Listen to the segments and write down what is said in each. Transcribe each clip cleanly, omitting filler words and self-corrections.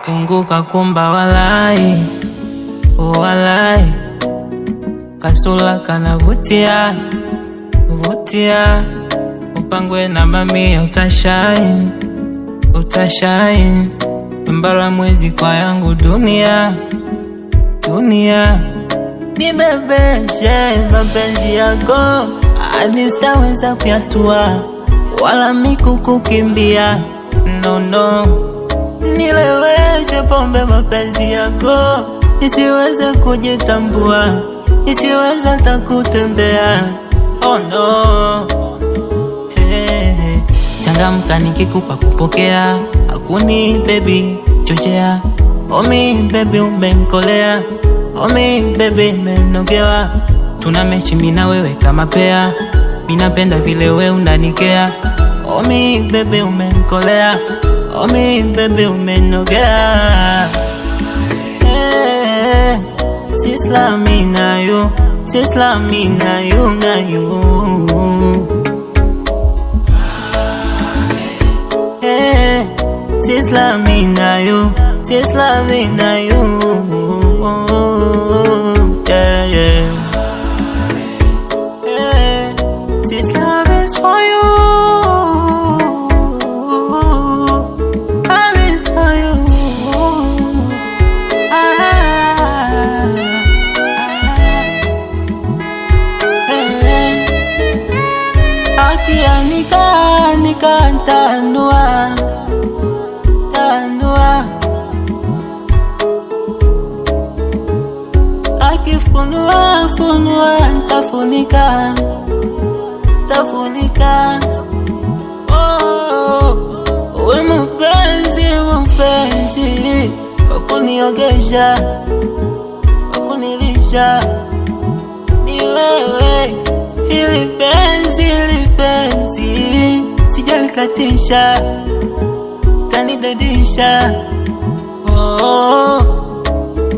Mungu kakumba walai, walai, kasula kanavutia, vutia, upangwe na mamia utashine, utashine, mbala mwezi kwa yangu dunia, dunia. Nibebeshe mapenzi yako, hadi sitaweza kuyatua, wala mikukukimbia, no no. Nileweshe pombe mapenzi yako, nisiweze kujitambua, nisiweze hata kutembea, oh no. Hey, changamka nikikupa kupokea, hakuni baby chochea, omi baby umenkolea, omi baby menogewa. Tuna mechi mina wewe kama pea, minapenda vile we unanikea, omi baby umenkolea, omi baby umenogea. Hey, sisla mina you, sisla mina you na you. Hey, sisla mina you, sisla mina you. Yeah, yeah. Hey, this love is for you. Nika tanua, tanua. Akifunua, funua, ntafunika, tafunika. Oh, we mpenzi, mpenzi, wakuniogesha, wakunilisha, ni wewe. Ili penzi, sijalikatisha, kanidadisha. Oh,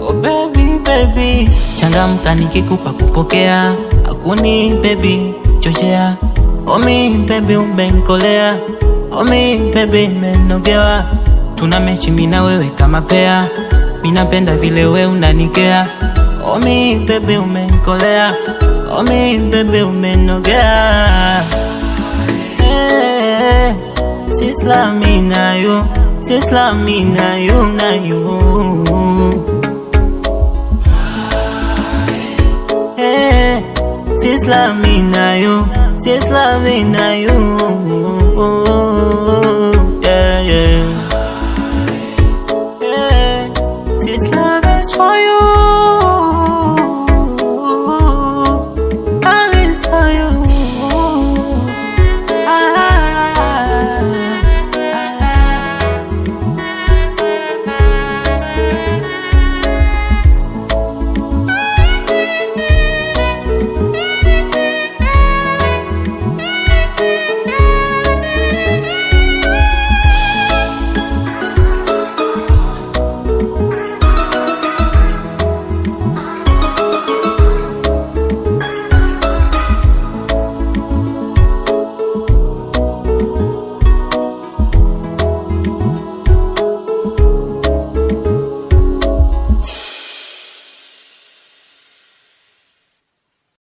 oh baby, baby, changamka nikikupa kupokea, hakuni baby chochea, omi baby umenkolea, omi baby menogewa. Tuna mechi mina wewe kama pea, minapenda vile we unanikea, omi baby umenkolea, omi baby umenogea. Hey, sisla mina you, sisla mina you na you. Hey, sisla mina you, sisla mina you.